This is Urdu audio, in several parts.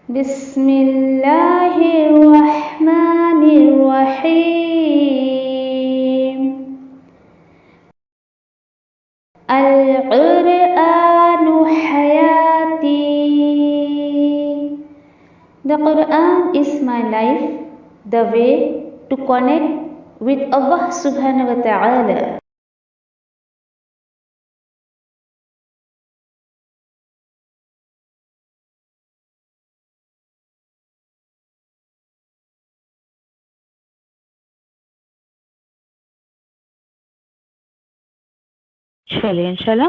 بسم اللہ الرحمن الرحیم القرآن حیاتی. The Quran is my life, the way to connect with Allah subhanahu wa ta'ala. چلیے انشاءاللہ.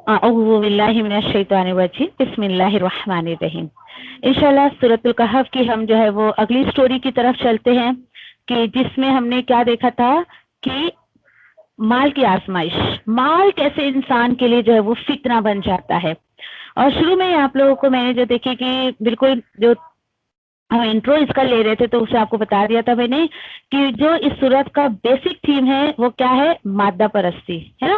اعوذ باللہ من الشیطان الرجیم بسم اللہ الرحمن الرحیم. انشاءاللہ سورۃ الکہف کی ہم جو ہے وہ اگلی سٹوری کی طرف چلتے ہیں کہ جس میں ہم نے کیا دیکھا تھا کہ مال کی آزمائش، مال کیسے انسان کے لیے جو ہے وہ فتنہ بن جاتا ہے. اور شروع میں آپ لوگوں کو میں نے جو دیکھی کہ بالکل جو ہم انٹرو اس کا لے رہے تھے تو اسے آپ کو بتا دیا تھا میں نے کہ جو اس صورت کا بیسک تھیم ہے وہ کیا ہے، مادہ پرستی ہے نا،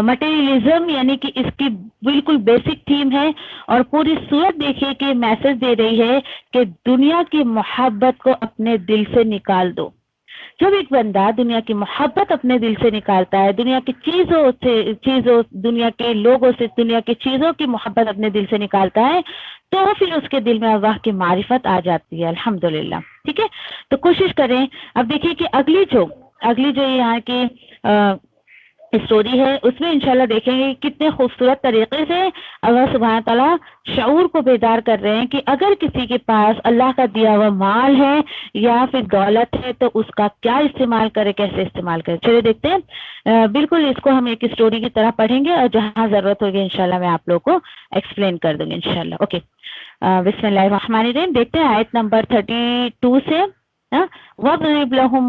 مٹیریلزم، یعنی کہ اس کی بالکل بیسک تھیم ہے. اور پوری صورت دیکھیے کہ میسج دے رہی ہے کہ دنیا کی محبت کو اپنے دل سے نکال دو. جب ایک بندہ دنیا کی محبت اپنے دل سے نکالتا ہے، دنیا کی چیزوں دنیا کے لوگوں سے، دنیا کی چیزوں کی محبت اپنے دل سے نکالتا ہے تو پھر اس کے دل میں اللہ کی معرفت آ جاتی ہے. الحمدللہ. ٹھیک ہے، تو کوشش کریں. اب دیکھیے کہ اگلی جو یہاں کی اسٹوری ہے اس میں انشاءاللہ دیکھیں گے کتنے خوبصورت طریقے سے اللہ سبحانہ تعالیٰ شعور کو بیدار کر رہے ہیں کہ اگر کسی کے پاس اللہ کا دیا ہوا مال ہے یا پھر دولت ہے تو اس کا کیا استعمال کرے، کیسے استعمال کرے. چلیے دیکھتے ہیں. بالکل اس کو ہم ایک اسٹوری کی طرح پڑھیں گے اور جہاں ضرورت ہوگی انشاءاللہ میں آپ لوگوں کو ایکسپلین کر دوں گی انشاءاللہ. اوکے، بسم اللہ الرحمن الرحیم. دیکھتے ہیں آیت نمبر 32 سے. وَاضْرِبْ لَهُمْ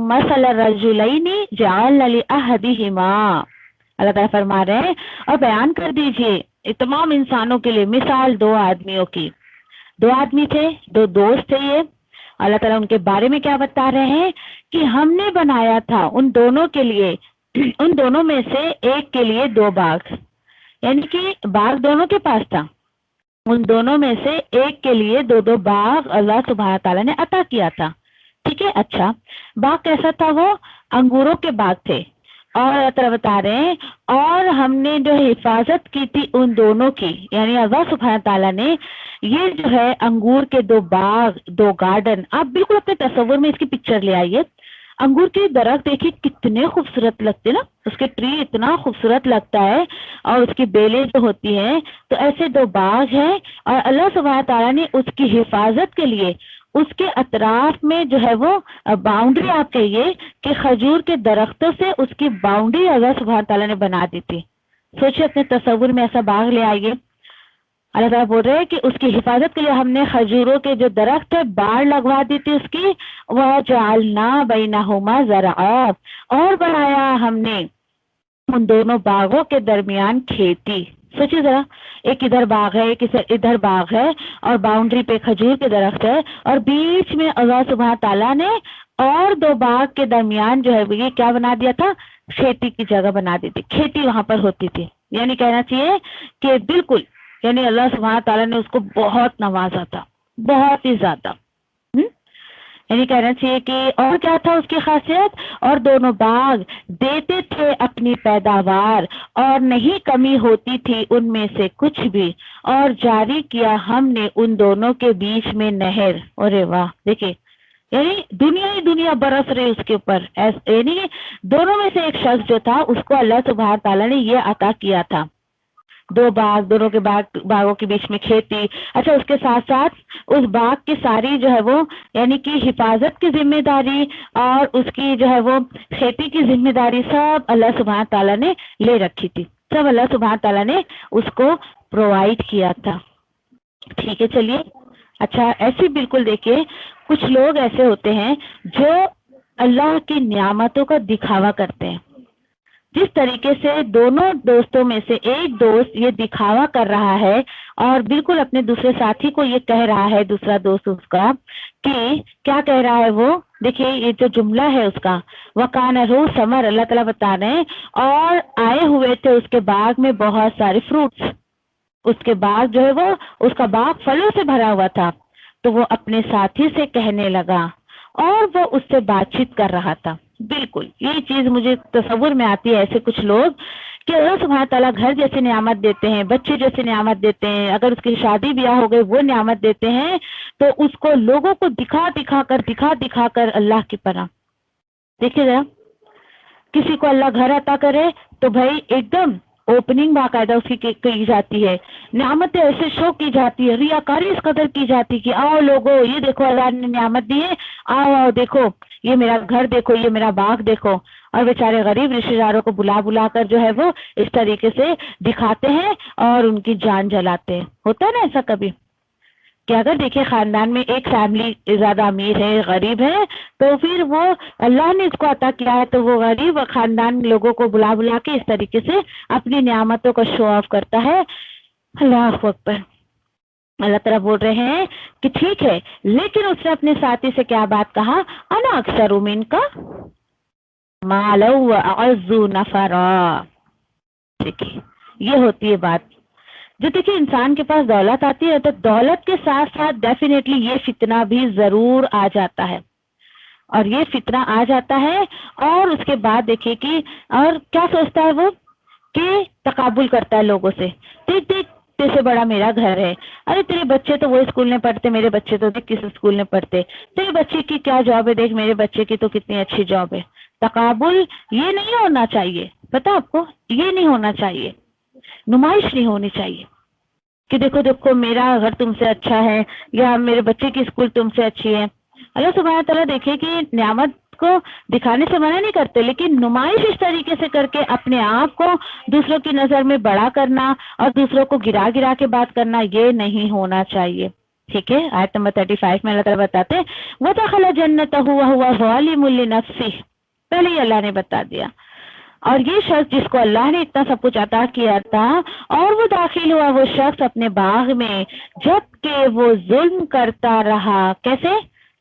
مَثَلَ الرَّجُلَيْنِ جَعَلْنَا لِأَحَدِهِمَا. اللہ تعالیٰ فرما رہے ہیں اور بیان کر دیجئے تمام انسانوں کے لیے مثال دو آدمیوں کی. دو آدمی تھے، دو دوست تھے. یہ اللہ تعالیٰ ان کے بارے میں کیا بتا رہے ہیں کہ ہم نے بنایا تھا ان دونوں کے لیے، ان دونوں میں سے ایک کے لیے دو باغ، یعنی کہ باغ دونوں کے پاس تھا. ان دونوں میں سے ایک کے لیے دو دو باغ اللہ سبحانہ تعالیٰ نے عطا کیا تھا. ٹھیک ہے. اچھا، باغ کیسا تھا؟ وہ انگوروں کے باغ تھے. اور اللہ تعالیٰ بتا رہے ہیں اور ہم نے جو حفاظت کی تھی ان دونوں کی، یعنی اللہ سبحانہ تعالیٰ نے یہ جو ہے انگور کے دو باغ، دو گارڈن، آپ بالکل اپنے تصور میں اس کی پکچر لے آئیے. انگور کے درخت دیکھیے کتنے خوبصورت لگتے نا، اس کے ٹری اتنا خوبصورت لگتا ہے اور اس کی بیلیں جو ہوتی ہیں. تو ایسے دو باغ ہیں اور اللہ سبحانہ تعالیٰ نے اس کی حفاظت کے لیے اس کے اطراف میں جو ہے وہ باؤنڈری، آپ کہیے کہ کھجور کے درختوں سے اس کی باؤنڈری اللہ سبحانہ تعالیٰ نے بنا دی تھی. سوچیے اپنے تصور میں ایسا باغ لے آئیے. اللہ تعالیٰ بول رہے ہیں کہ اس کی حفاظت کے لیے ہم نے کھجوروں کے جو درخت ہے باڑ لگوا دی تھی اس کی. وَجَعَلْنَا بَيْنَهُمَا زَرْعًا، اور بنایا ہم نے ان دونوں باغوں کے درمیان کھیتی. سوچیے ذرا، ایک ادھر باغ ہے، ایک ادھر باغ ہے اور باؤنڈری پہ کھجور کے درخت ہے اور بیچ میں اللہ سبحانہ تعالیٰ نے اور دو باغ کے درمیان جو ہے وہ یہ کیا بنا دیا تھا، کھیتی کی جگہ بنا دی تھی. کھیتی وہاں پر ہوتی تھی. یعنی کہنا چاہیے کہ بالکل، یعنی اللہ سبحانہ تعالیٰ نے اس کو بہت نوازا تھا، بہت ہی زیادہ. یعنی کہنا چاہیے کہ اور کیا تھا اس کی خاصیت، اور دونوں باغ دیتے تھے اپنی پیداوار اور نہیں کمی ہوتی تھی ان میں سے کچھ بھی. اور جاری کیا ہم نے ان دونوں کے بیچ میں نہر. ارے واہ، دیکھیں یعنی دنیا ہی دنیا برس رہی اس کے اوپر. یعنی دونوں میں سے ایک شخص جو تھا اس کو اللہ سبحانہ تعالیٰ نے یہ عطا کیا تھا. دو باغ، دونوں کے باغوں کے بیچ میں کھیتی. اچھا، اس کے ساتھ ساتھ اس باغ کی ساری جو ہے وہ یعنی کہ حفاظت کی ذمہ داری اور اس کی جو ہے وہ کھیتی کی ذمہ داری سب اللہ سبحانہ تعالیٰ نے لے رکھی تھی. سب اللہ سبحانہ تعالیٰ نے اس کو پرووائڈ کیا تھا. ٹھیک ہے. چلیے. اچھا، ایسے بالکل دیکھیے کچھ لوگ ایسے ہوتے ہیں جو اللہ کی نعمتوں کا دکھاوا کرتے ہیں. جس طریقے سے دونوں دوستوں میں سے ایک دوست یہ دکھاوا کر رہا ہے اور بالکل اپنے دوسرے ساتھی کو یہ کہہ رہا ہے، دوسرا دوست اس کا کہ کیا کہہ رہا ہے وہ دیکھیے یہ جو جملہ ہے اس کا، وَكَانَ لَهُ ثَمَرٌ. اللہ تعالیٰ بتا رہے ہیں اور آئے ہوئے تھے اس کے باغ میں بہت سارے فروٹس. اس کے بعد جو ہے وہ اس کا باغ پھلوں سے بھرا ہوا تھا، تو وہ اپنے ساتھی سے کہنے لگا اور وہ اس سے بات چیت کر رہا تھا. بالکل یہی چیز مجھے تصور میں آتی ہے، ایسے کچھ لوگ کہ اللہ سبحانہ تعالیٰ گھر جیسی نعمت دیتے ہیں، بچے جیسی نعمت دیتے ہیں، اگر اس کی شادی بیاہ ہو گئے وہ نعمت دیتے ہیں، تو اس کو لوگوں کو دکھا کر اللہ کی پناہ. دیکھیے ذرا، کسی کو اللہ گھر عطا کرے تو بھائی ایک دم اوپننگ باقاعدہ اس کی جاتی ہے، نعمتیں ایسے شو کی جاتی ہے، ریاکاری اس قدر کی جاتی کہ آؤ لوگوں یہ دیکھو اللہ نے نعمت دی ہے، آؤ دیکھو یہ میرا گھر دیکھو، یہ میرا باغ دیکھو. اور بیچارے غریب رشتے داروں کو بلا کر جو ہے وہ اس طریقے سے دکھاتے ہیں اور ان کی جان جلاتے ہیں. ہوتا ہے نا ایسا کبھی کہ اگر دیکھیں خاندان میں ایک فیملی زیادہ امیر ہے، غریب ہے، تو پھر وہ اللہ نے اس کو عطا کیا ہے تو وہ غریب خاندان لوگوں کو بلا کے اس طریقے سے اپنی نعمتوں کا شو آف کرتا ہے. اللہ اکبر. اللہ تعالیٰ بول رہے ہیں کہ ٹھیک ہے، لیکن اس نے اپنے ساتھی سے کیا بات کہا؟ انا اکثر من کا مالا واعز نفرا. دیکھیے یہ ہوتی ہے بات. جو دیکھیے انسان کے پاس دولت آتی ہے تو دولت کے ساتھ ساتھ ڈیفینیٹلی یہ فتنہ بھی ضرور آ جاتا ہے، اور یہ فتنہ آ جاتا ہے اور اس کے بعد دیکھیے کہ اور کیا سوچتا ہے وہ کہ تقابل کرتا ہے لوگوں سے. دیکھ تیرے سے بڑا میرا گھر ہے، ارے تیرے بچے تو وہ اسکول میں پڑھتے، میرے بچے تو دیکھ کس اسکول میں پڑھتے، تیرے بچے کی کیا جاب ہے، دیکھ میرے بچے کی تو کتنی اچھی جاب ہے. تقابل یہ نہیں ہونا چاہیے، پتا آپ کو یہ نہیں ہونا چاہیے، نمائش نہیں ہونی چاہیے کہ دیکھو میرا گھر تم سے اچھا ہے یا میرے بچے کی اسکول تم سے اچھی ہے. اللہ سبحانہ تعالیٰ دیکھے کہ نعمت کو دکھانے سے منع نہیں کرتے، لیکن نمائش اس طریقے سے کر کے اپنے آپ کو دوسروں کی نظر میں بڑا کرنا اور دوسروں کو گرا کے بات کرنا یہ نہیں ہونا چاہیے. ٹھیک ہے، آیت نمبر 35 میں اللہ تعالیٰ بتاتے ہیں وَدَخَلَ جَنَّتَهُ وَهُوَ ظَالِمٌ لِنَفْسِهِ. پہلے ہی اللہ نے بتا دیا. اور یہ شخص جس کو اللہ نے اتنا سب کچھ عطا کیا تھا اور وہ داخل ہوا وہ شخص اپنے باغ میں جب کہ وہ ظلم کرتا رہا. کیسے؟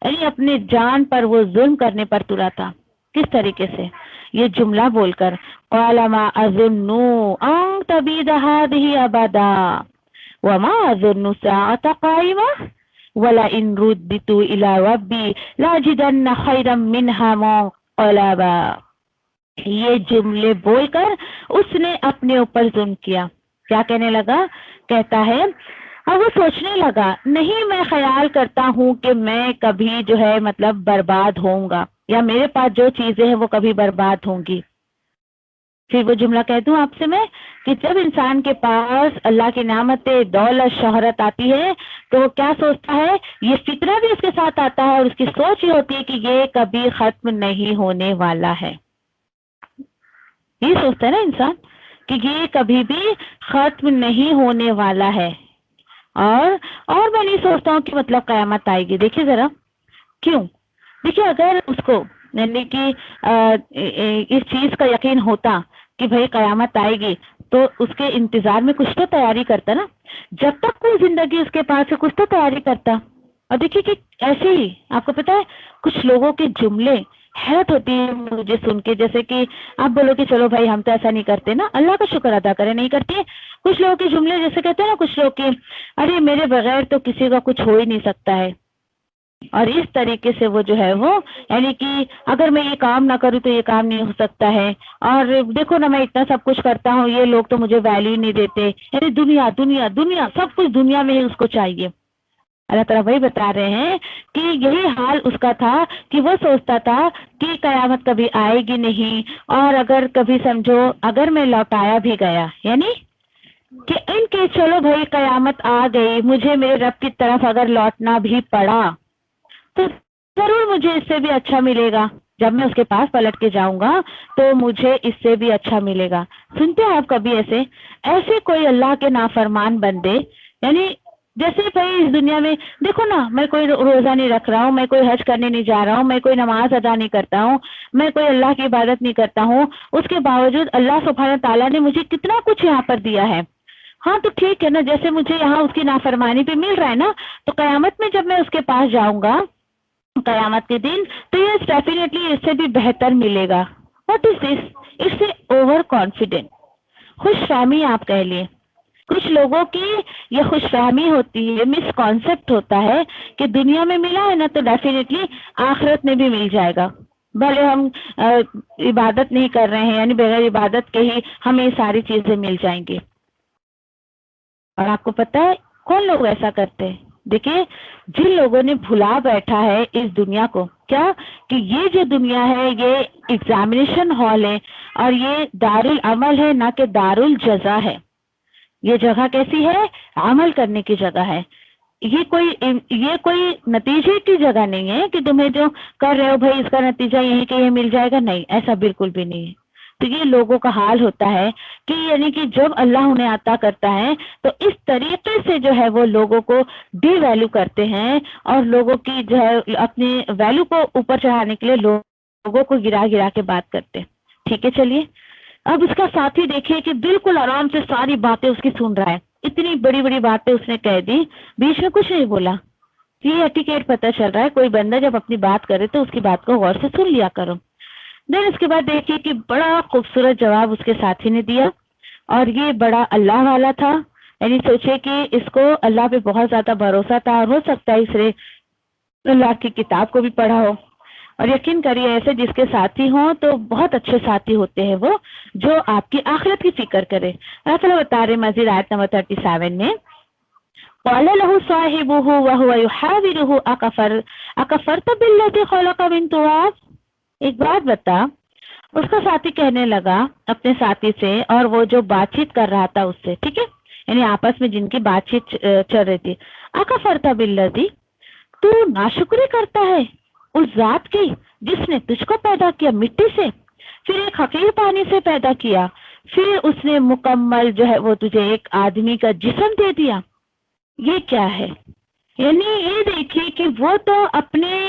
یعنی اپنے جان پر وہ ظلم کرنے پر تلا تھا. کس طریقے سے؟ یہ جملہ بول کر قَالَ مَا أَظُنُّ أَن تَبِيدَ هَٰذِهِ أَبَدًا وَمَا أَظُنُّ السَّاعَةَ قَائِمَةً وَلَئِن رُدِّدتُّ إِلَىٰ رَبِّي لَأَجِدَنَّ خَيْرًا مِّنْهَا مُنقَلَبًا. یہ جملے بول کر اس نے اپنے اوپر ظلم کیا. کیا کہنے لگا؟ کہتا ہے اور وہ سوچنے لگا نہیں میں خیال کرتا ہوں کہ میں کبھی جو ہے مطلب برباد ہوں گا یا میرے پاس جو چیزیں ہیں وہ کبھی برباد ہوں گی. پھر وہ جملہ کہہ دوں آپ سے میں کہ جب انسان کے پاس اللہ کی نعمتیں دولت شہرت آتی ہے تو وہ کیا سوچتا ہے؟ یہ فتنہ بھی اس کے ساتھ آتا ہے اور اس کی سوچ یہ ہوتی ہے کہ یہ کبھی ختم نہیں ہونے والا ہے. یہ سوچتا ہے نا انسان کہ یہ کبھی بھی ختم نہیں ہونے والا ہے. اور میں نہیں سوچتا ہوں کہ مطلب قیامت آئے گی. دیکھیے ذرا کیوں؟ دیکھیے اگر اس کو یعنی کہ اس چیز کا یقین ہوتا کہ بھئی قیامت آئے گی تو اس کے انتظار میں کچھ تو تیاری کرتا نا. جب تک کوئی زندگی اس کے پاس ہے کچھ تو تیاری کرتا. اور دیکھیے کہ ایسے ہی آپ کو پتا ہے کچھ لوگوں کے جملے حیرت ہوتی ہے مجھے سن کے، جیسے کہ آپ بولو کہ چلو بھائی ہم تو ایسا نہیں کرتے نا، اللہ کا شکر ادا کرے نہیں کرتے. کچھ لوگوں کے جملے جیسے کہتے ہیں نا کچھ لوگ کے ارے میرے بغیر تو کسی کا کچھ ہو ہی نہیں سکتا ہے. اور اس طریقے سے وہ جو ہے وہ یعنی کہ اگر میں یہ کام نہ کروں تو یہ کام نہیں ہو سکتا ہے، اور دیکھو نا میں اتنا سب کچھ کرتا ہوں یہ لوگ تو مجھے ویلیو نہیں دیتے. یعنی دنیا دنیا دنیا سب کچھ دنیا میں ہی اس کو چاہیے. اللہ تعالیٰ وہی بتا رہے ہیں کہ یہی حال اس کا تھا کہ وہ سوچتا تھا کہ قیامت کبھی آئے گی نہیں، اور اگر کبھی سمجھو اگر میں لوٹایا بھی گیا یعنی کہ ان کے چلو بھائی قیامت آ گئی مجھے میرے رب کی طرف اگر لوٹنا بھی پڑا تو ضرور مجھے اس سے بھی اچھا ملے گا. جب میں اس کے پاس پلٹ کے جاؤں گا تو مجھے اس سے بھی اچھا ملے گا. سنتے ہیں آپ کبھی ایسے کوئی اللہ کے نافرمان بندے یعنی جیسے بھائی اس دنیا میں دیکھو نا میں کوئی روزہ نہیں رکھ رہا ہوں، میں کوئی حج کرنے نہیں جا رہا ہوں، میں کوئی نماز ادا نہیں کرتا ہوں، میں کوئی اللہ کی عبادت نہیں کرتا ہوں، اس کے باوجود اللہ سبحانہ تعالیٰ نے مجھے کتنا کچھ یہاں پر دیا ہے. ہاں تو ٹھیک ہے نا، جیسے مجھے یہاں اس کی نافرمانی پہ مل رہا ہے نا تو قیامت میں جب میں اس کے پاس جاؤں گا قیامت کے دن تو یہ ڈیفینیٹلی اس سے بھی بہتر ملے گا. واٹ از دس؟ اس سے اوور کانفیڈنٹ خوش فہمی آپ کہہ لیے کچھ لوگوں کی یہ خوش فہمی ہوتی ہے، مس کانسیپٹ ہوتا ہے کہ دنیا میں ملا ہے نا تو ڈیفینیٹلی آخرت میں بھی مل جائے گا، بھلے ہم عبادت نہیں کر رہے ہیں، یعنی بغیر عبادت کے ہی ہمیں یہ ساری چیزیں مل جائیں گی۔ اور آپ کو پتہ ہے کون لوگ ایسا کرتے ہیں؟ دیکھیں، جن لوگوں نے بھلا بیٹھا ہے اس دنیا کو، کیا کہ یہ جو دنیا ہے یہ ایگزامینیشن ہال ہے اور یہ دار العمل ہے، نہ کہ دار الجزا ہے۔ یہ جگہ کیسی ہے؟ عمل کرنے کی جگہ ہے۔ یہ کوئی نتیجے کی جگہ نہیں ہے کہ تمہیں جو کر رہے ہو بھائی اس کا نتیجہ یہ ہے کہ یہ مل جائے گا، نہیں، ایسا بالکل بھی نہیں ہے۔ تو یہ لوگوں کا حال ہوتا ہے کہ یعنی کہ جب اللہ انہیں عطا کرتا ہے تو اس طریقے سے جو ہے وہ لوگوں کو ڈی ویلیو کرتے ہیں اور لوگوں کی جو ہے اپنی ویلیو کو اوپر چڑھانے کے لیے لوگوں کو گرا گرا کے بات کرتے ہیں۔ ٹھیک ہے، چلیے اب اس کا ساتھی دیکھیے کہ بالکل آرام سے ساری باتیں اس کی سن رہا ہے، اتنی بڑی بڑی باتیں اس نے کہہ دی، بیچ میں کچھ نہیں بولا۔ یہ ایٹیکیٹ پتہ چل رہا ہے، کوئی بندہ جب اپنی بات کرے تو اس کی بات کو غور سے سن لیا کرو۔ دین اس کے بعد دیکھیے کہ بڑا خوبصورت جواب اس کے ساتھی نے دیا، اور یہ بڑا اللہ والا تھا، یعنی سوچے کہ اس کو اللہ پہ بہت زیادہ بھروسہ تھا، اور ہو سکتا ہے اس نے اللہ کی کتاب کو بھی پڑھا ہو۔ اور یقین کریے ایسے جس کے ساتھی ہوں تو بہت اچھے ساتھی ہوتے ہیں وہ، جو آپ کی آخرت کی فکر کرے۔ اللہ تعالیٰ بتا رہے مزید آیت نمبر 37 میں، قال له صاحبه وهو يحاوره اكفرت بالذي خلق من تراب۔ ایک بات بتا، اس کا ساتھی کہنے لگا اپنے ساتھی سے، اور وہ جو بات چیت کر رہا تھا اس سے، ٹھیک ہے، یعنی آپس میں جن کی بات چیت چل رہی تھی، اکفرت بالذی، تو ناشکری کرتا ہے اس ذات کی جس نے تجھ کو پیدا کیا مٹی سے، پھر ایک حقیر پانی سے پیدا کیا، پھر اس نے مکمل جو ہے وہ تجھے ایک آدمی کا جسم دے دیا۔ یہ کیا ہے؟ یعنی یہ دیکھیے کہ وہ تو اپنے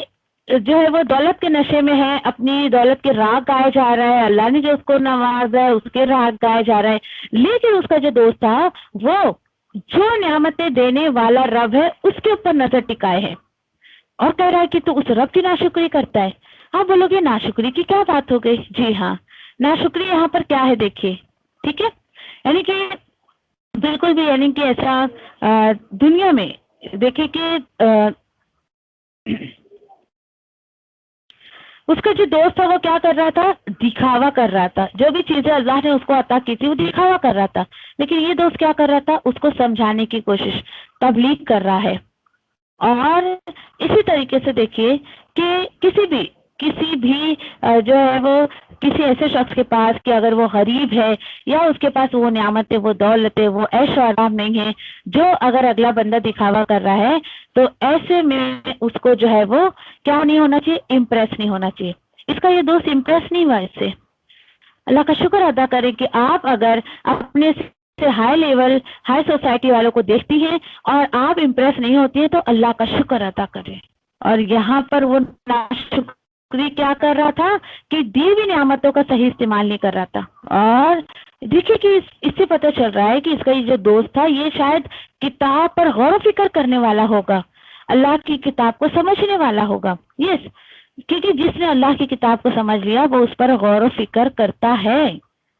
جو ہے وہ دولت کے نشے میں ہے، اپنی دولت کے راگ گائے جا رہا ہے، اللہ نے جو اس کو نوازا ہے اس کے راگ گائے جا رہا ہے، لیکن اس کا جو دوست تھا وہ جو نعمتیں دینے والا رب ہے اس کے اوپر نظر ٹکائے ہے، اور کہہ رہا ہے کہ تو اس رب کی ناشکری کرتا ہے۔ آپ بولو گے ناشکری کی کیا بات ہو گئی؟ جی ہاں، ناشکری یہاں پر کیا ہے دیکھیے، ٹھیک ہے، یعنی کہ بالکل بھی یعنی کہ ایسا دنیا میں دیکھیں کہ اس کا جو دوست تھا وہ کیا کر رہا تھا؟ دکھاوا کر رہا تھا، جو بھی چیزیں اللہ نے اس کو عطا کی تھی وہ دکھاوا کر رہا تھا، لیکن یہ دوست کیا کر رہا تھا؟ اس کو سمجھانے کی کوشش، تبلیغ کر رہا ہے۔ اور اسی طریقے سے دیکھیے کہ کسی بھی جو ہے وہ کسی ایسے شخص کے پاس کہ اگر وہ غریب ہے یا اس کے پاس وہ نعمت ہے، وہ دولت ہے، وہ عیش و آرام نہیں ہے، جو اگر اگلا بندہ دکھاوا کر رہا ہے تو ایسے میں اس کو جو ہے وہ کیا نہیں ہونا چاہیے؟ امپریس نہیں ہونا چاہیے۔ اس کا یہ دوست امپریس نہیں ہوا اس سے۔ اللہ کا شکر ادا کریں کہ آپ اگر اپنے سے ہائی لیول ہائی سوسائٹی والوں کو دیکھتی ہیں اور آپ امپریس نہیں ہوتی ہیں تو اللہ کا شکر ادا کریں۔ اور یہاں پر وہ ناشکری کیا کر رہا تھا کہ دی ہوئی نعمتوں کا صحیح استعمال نہیں کر رہا تھا۔ اور دیکھیے کہ اس سے پتہ چل رہا ہے کہ اس کا یہ جو دوست تھا یہ شاید کتاب پر غور و فکر کرنے والا ہوگا، اللہ کی کتاب کو سمجھنے والا ہوگا۔ یس، کیونکہ جس نے اللہ کی کتاب کو سمجھ لیا وہ اس پر غور و فکر کرتا ہے۔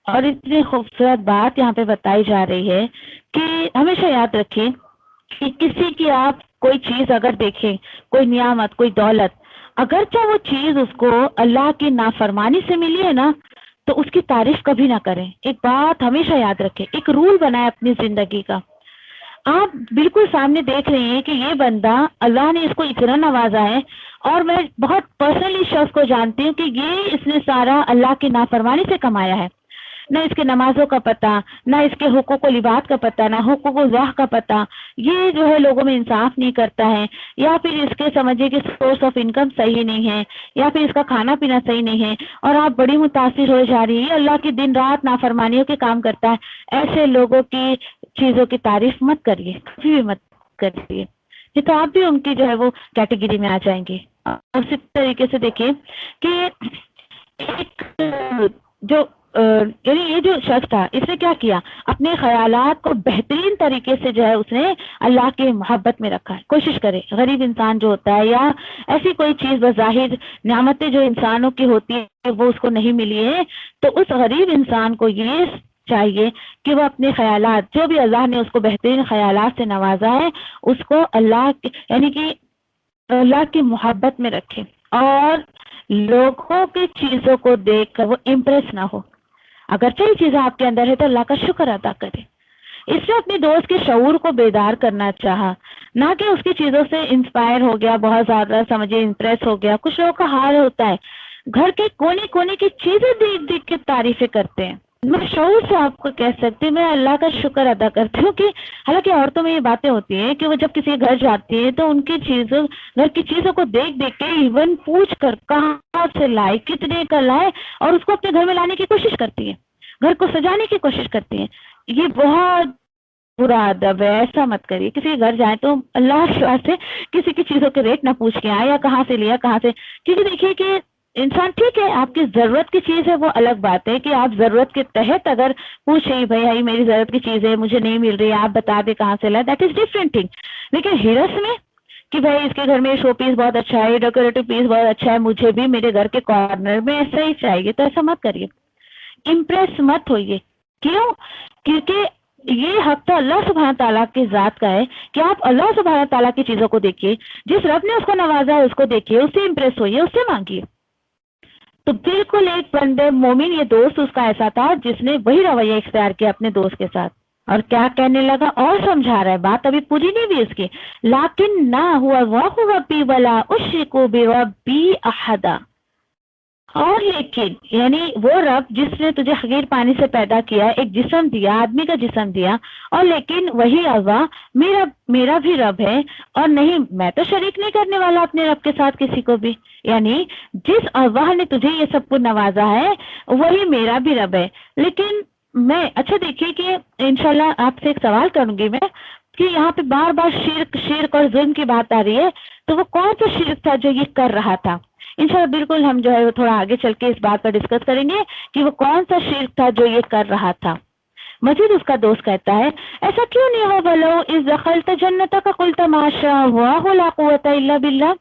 اور اتنی خوبصورت بات یہاں پہ بتائی جا رہی ہے کہ ہمیشہ یاد رکھیں کہ کسی کی آپ کوئی چیز اگر دیکھیں، کوئی نعمت، کوئی دولت، اگرچہ وہ چیز اس کو اللہ کی نافرمانی سے ملی ہے نا تو اس کی تعریف کبھی نہ کریں۔ ایک بات ہمیشہ یاد رکھیں، ایک رول بنائے اپنی زندگی کا۔ آپ بالکل سامنے دیکھ رہے ہیں کہ یہ بندہ اللہ نے اس کو اتنا نوازا ہے، اور میں بہت پرسنلی شخص کو جانتی ہوں کہ یہ اس نے سارا اللہ کی نافرمانی سے کمایا ہے۔ نہ اس کے نمازوں کا پتہ، نہ اس کے حقوق و لباس کا پتہ، نہ حقوق و ضحک کا پتہ، یہ جو ہے لوگوں میں انصاف نہیں کرتا ہے، یا پھر اس کے سمجھے کہ سورس آف انکم صحیح نہیں ہے، یا پھر اس کا کھانا پینا صحیح نہیں ہے، اور آپ بڑی متاثر ہو جا رہی ہے، اللہ کی دن رات نافرمانیوں کے کام کرتا ہے۔ ایسے لوگوں کی چیزوں کی تعریف مت کریے، کبھی بھی مت کریے، یہ تو آپ بھی ان کی جو ہے وہ کیٹیگری میں آ جائیں گے۔ اور اسی طریقے سے دیکھیں کہ ایک جو یعنی یہ جو شخص تھا اس نے کیا کیا؟ اپنے خیالات کو بہترین طریقے سے جو ہے اس نے اللہ کے محبت میں رکھا ہے۔ کوشش کرے غریب انسان جو ہوتا ہے یا ایسی کوئی چیز بظاہر نعمتیں جو انسانوں کی ہوتی ہے وہ اس کو نہیں ملی ہے تو اس غریب انسان کو یہ چاہیے کہ وہ اپنے خیالات، جو بھی اللہ نے اس کو بہترین خیالات سے نوازا ہے، اس کو اللہ یعنی کہ اللہ کی محبت میں رکھے اور لوگوں کی چیزوں کو دیکھ کر وہ امپریس نہ ہو. اگرچہ یہ چیزیں آپ کے اندر ہے تو اللہ کا شکر ادا کرے. اس نے اپنی دوست کے شعور کو بیدار کرنا چاہا، نہ کہ اس کی چیزوں سے انسپائر ہو گیا، بہت زیادہ سمجھے امپریس ہو گیا. کچھ لوگوں کا حال ہوتا ہے گھر کے کونے کونے کی چیزیں دیکھ دیکھ کے تعریفیں کرتے ہیں. میں شعور سے آپ کو کہہ سکتی ہوں، میں اللہ کا شکر ادا کرتی ہوں کہ حالانکہ عورتوں میں یہ باتیں ہوتی ہیں کہ وہ جب کسی گھر جاتی ہیں تو ان کی چیزوں، گھر کی چیزوں کو دیکھ دیکھ کے ایون پوچھ کر کہاں سے لائے، کتنے کا لائے، اور اس کو اپنے گھر میں لانے کی کوشش کرتی ہیں، گھر کو سجانے کی کوشش کرتی ہیں. یہ بہت برا ادب ہے. ایسا مت کریے. کسی کے گھر جائیں تو اللہ کے واسطے کسی کی چیزوں کے ریٹ نہ پوچھ کے آئے یا کہاں سے لیا کہاں سے. کیونکہ دیکھیے کہ انسان ٹھیک ہے آپ کی ضرورت کی چیز ہے وہ الگ بات ہے کہ آپ ضرورت کے تحت اگر پوچھیں بھائی میری ضرورت کی چیز ہے مجھے نہیں مل رہی آپ بتا دیں کہاں سے لائے، دیٹ از ڈفرینٹ تھنگ. لیکن ہرس میں کہ بھائی اس کے گھر میں شو پیس بہت اچھا ہے، ڈیکوریٹو پیس بہت اچھا ہے، مجھے بھی میرے گھر کے کارنر میں ایسا ہی چاہیے، تو ایسا مت کریے. امپریس مت ہوئیے. کیوں؟ کیونکہ یہ حق تو اللہ سبحانہ تعالیٰ کی ذات کا ہے کہ آپ اللہ سبحانہ تعالیٰ کی چیزوں کو دیکھیے. جس رب نے اس کو نوازا ہے اس کو دیکھیے، اس سے امپریس ہوئیے، اس سے مانگیے. تو بالکل ایک بندے مومن یہ دوست اس کا ایسا تھا جس نے وہی رویہ اختیار کیا اپنے دوست کے ساتھ. اور کیا کہنے لگا اور سمجھا رہا ہے، بات ابھی پوری نہیں ہوئی اس کی. لیکن نہ ہوا واہ ربی ولا اشرک بربی احدا. اور لیکن یعنی وہ رب جس نے تجھے حقیر پانی سے پیدا کیا، ایک جسم دیا، آدمی کا جسم دیا، اور لیکن وہی اللہ میرا بھی رب ہے، اور نہیں میں تو شریک نہیں کرنے والا اپنے رب کے ساتھ کسی کو بھی. یعنی جس اللہ نے تجھے یہ سب کو نوازا ہے وہی میرا بھی رب ہے. لیکن میں اچھا دیکھیے کہ انشاءاللہ آپ سے ایک سوال کروں گی میں کہ یہاں پہ بار بار شرک اور ظلم کی بات آ رہی ہے، تو وہ کون سا شرک تھا جو یہ کر رہا تھا؟ انشاءاللہ بالکل ہم جو ہے وہ تھوڑا آگے چل کے اس بات پر ڈسکس کریں گے کہ وہ کون سا شرک تھا جو یہ کر رہا تھا. مزید اس کا دوست کہتا ہے ایسا کیوں نہیں ہو بلو اس دخلت جنت کا قلت ما شاء اللہ لا قوت الا باللہ.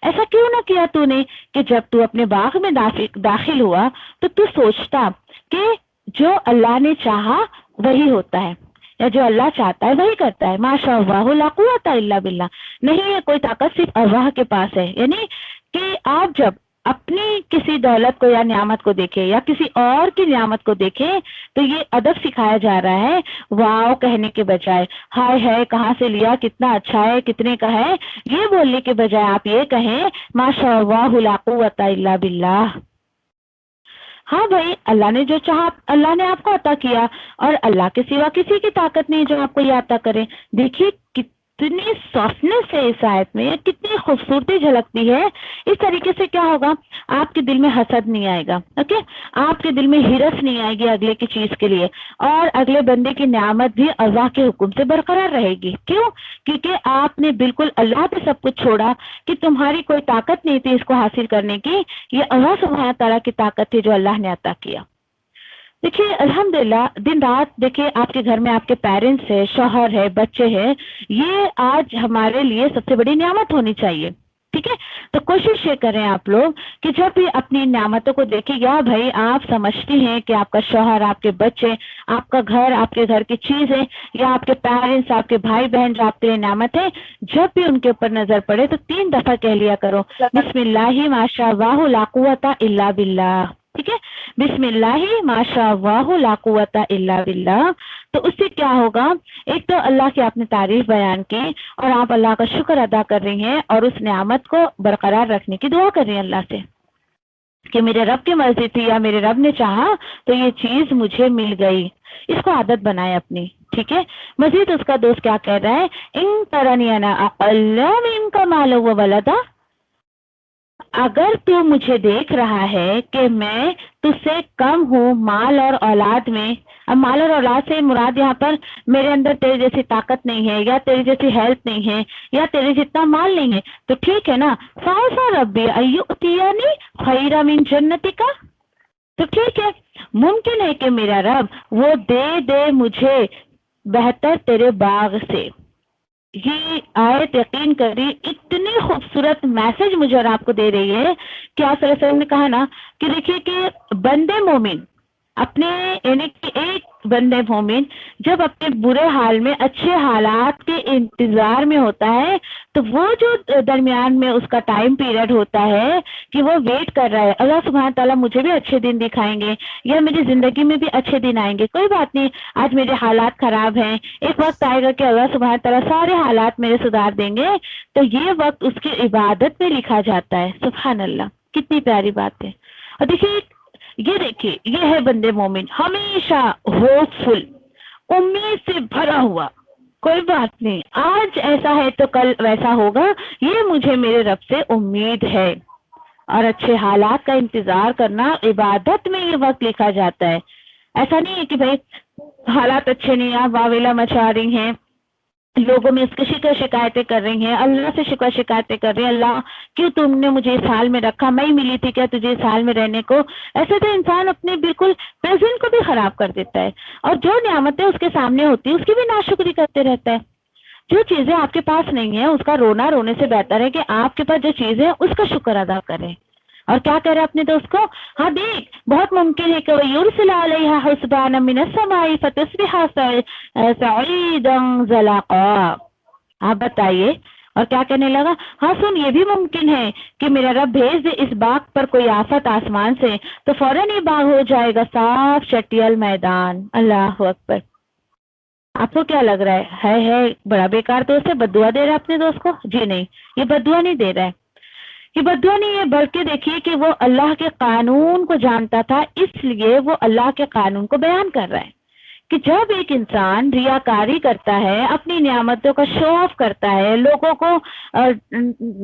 ایسا کیوں نہ کیا تو نے کہ جب تو اپنے باغ میں داخل ہوا تو سوچتا کہ جو اللہ نے چاہا وہی ہوتا ہے، یا جو اللہ چاہتا ہے وہی کرتا ہے. ما شاء اللہ لا قوت الا باللہ. نہیں ہے کوئی طاقت صرف اللہ کے پاس ہے. یعنی کہ آپ جب اپنی کسی دولت کو یا نعمت کو دیکھیں یا کسی اور کی نعمت کو دیکھیں تو یہ ادب سکھایا جا رہا ہے. واو کہنے کے بجائے ہائے ہے کہاں سے لیا، کتنا اچھا ہے، کتنے کا ہے، یہ بولنے کے بجائے آپ یہ کہیں ماشاء اللہ لا قوت الا باللہ. ہاں بھائی اللہ نے جو چاہا اللہ نے آپ کو عطا کیا، اور اللہ کے سوا کسی کی طاقت نہیں جو آپ کو یہ عطا کرے. دیکھیے کتنی سافٹنس ہے اس آیت میں، کتنی خوبصورتی جھلکتی ہے. اس طریقے سے کیا ہوگا، آپ کے دل میں حسد نہیں آئے گا، اوکے، آپ کے دل میں ہرس نہیں آئے گی اگلے کی چیز کے لیے، اور اگلے بندے کی نعمت بھی اللہ کے حکم سے برقرار رہے گی. کیوں؟ کیونکہ آپ نے بالکل اللہ پہ سب کچھ چھوڑا کہ تمہاری کوئی طاقت نہیں تھی اس کو حاصل کرنے کی، یہ اللہ سبحانہ تعالیٰ کی طاقت تھی جو اللہ نے عطا کیا. دیکھیے الحمدللہ دن رات دیکھیے آپ کے گھر میں آپ کے پیرنٹس ہے، شوہر ہے، بچے ہیں، یہ آج ہمارے لیے سب سے بڑی نعمت ہونی چاہیے. ٹھیک ہے، تو کوشش یہ کریں آپ لوگ کہ جب بھی اپنی نعمتوں کو دیکھیں، یا بھائی آپ سمجھتی ہیں کہ آپ کا شوہر، آپ کے بچے، آپ کا گھر، آپ کے گھر کی چیزیں، یا آپ کے پیرنٹس، آپ کے بھائی بہن جو آپ کے لیے نعمت ہے، جب بھی ان کے اوپر نظر پڑے تو 3 دفعہ کہہ لیا کرو بسم اللہ ما شاء اللہ لا قوت الا باللہ. ٹھیک ہے، بسم اللہ ما شاء اللہ لا قوت الا باللہ. تو اس سے کیا ہوگا، ایک تو اللہ کی آپ نے تعریف بیان کی اور آپ اللہ کا شکر ادا کر رہی ہیں اور اس نعمت کو برقرار رکھنے کی دعا کر رہی ہیں اللہ سے کہ میرے رب کی مرضی تھی یا میرے رب نے چاہا تو یہ چیز مجھے مل گئی. اس کو عادت بنائے اپنی. ٹھیک ہے، مزید اس کا دوست کیا کہہ رہا ہے، ان ترنی انا اقل منک مالا و ولدا. اگر تو مجھے دیکھ رہا ہے کہ میں تجھ سے کم ہوں مال اور اولاد میں، اب مال اور اولاد سے مراد یہاں پر میرے اندر تیرے جیسی طاقت نہیں ہے، یا تیری جیسی ہیلتھ نہیں ہے، یا تیرے جتنا مال نہیں ہے، تو ٹھیک ہے نا، فَعَسَىٰ رَبِّي أَن يُؤْتِيَنِي خَيْرًا مِن جَنَّتِكَ. تو ٹھیک ہے، ممکن ہے کہ میرا رب وہ دے مجھے بہتر تیرے باغ سے. یہ آیت یقین کری اتنی خوبصورت میسج مجھے اور آپ کو دے رہی ہے کہ آپ صلی اللہ علیہ وسلم نے کہا نا کہ دیکھیے کہ بندے مومن اپنے یعنی کہ ایک بندے مومن جب اپنے برے حال میں اچھے حالات کے انتظار میں ہوتا ہے تو وہ جو درمیان میں اس کا ٹائم پیریڈ ہوتا ہے کہ وہ ویٹ کر رہا ہے اللہ سبحانہ تعالیٰ مجھے بھی اچھے دن دکھائیں گے یا میری زندگی میں بھی اچھے دن آئیں گے، کوئی بات نہیں، آج میرے حالات خراب ہیں، ایک وقت آئے گا کہ اللہ سبحانہ تعالیٰ سارے حالات میرے سدھار دیں گے، تو یہ وقت اس کی عبادت میں لکھا جاتا ہے۔ سبحان اللہ، کتنی پیاری بات ہے۔ اور دیکھیے یہ ہے بندے مومن، ہمیشہ ہوپ فل، امید سے بھرا ہوا، کوئی بات نہیں آج ایسا ہے تو کل ویسا ہوگا، یہ مجھے میرے رب سے امید ہے۔ اور اچھے حالات کا انتظار کرنا عبادت میں یہ وقت لکھا جاتا ہے۔ ایسا نہیں ہے کہ بھائی حالات اچھے نہیں، آپ واویلا مچا رہی ہیں، لوگوں میں اس کی شکایتیں کر رہی ہیں، اللہ سے شکایتیں کر رہی ہیں، اللہ کیوں تم نے مجھے اس حال میں رکھا، میں ہی ملی تھی کیا تجھے اس حال میں رہنے کو؟ ایسے تو انسان اپنے بالکل پریزنٹ کو بھی خراب کر دیتا ہے، اور جو نعمتیں اس کے سامنے ہوتی ہیں اس کی بھی ناشکری کرتے رہتا ہے۔ جو چیزیں آپ کے پاس نہیں ہیں اس کا رونا رونے سے بہتر ہے کہ آپ کے پاس جو چیزیں ہیں اس کا شکر ادا کریں۔ اور کیا کہہ رہا اپنے دوست کو؟ ہاں دیکھ، بہت ممکن ہے کہ وہ یرسل علیہا حسبانا من السماء فتصبح سعیدا زلقا۔ آپ بتائیے۔ اور کیا کہنے لگا؟ ہاں سن، یہ بھی ممکن ہے کہ میرا رب بھیج دے اس باغ پر کوئی آفت آسمان سے تو فوراً یہ باغ ہو جائے گا صاف چٹیل میدان۔ اللہ اکبر۔ آپ کو کیا لگ رہا ہے بڑا بیکار دوست ہے، بد دعا دے رہا ہے اپنے دوست کو؟ جی نہیں، یہ بد دعا نہیں دے رہا ہے، یہ بد دعا نہیں ہے، بلکہ دیکھیے کہ وہ اللہ کے قانون کو جانتا تھا، اس لیے وہ اللہ کے قانون کو بیان کر رہا ہے کہ جب ایک انسان ریاکاری کرتا ہے، اپنی نعمتوں کا شو آف کرتا ہے، لوگوں کو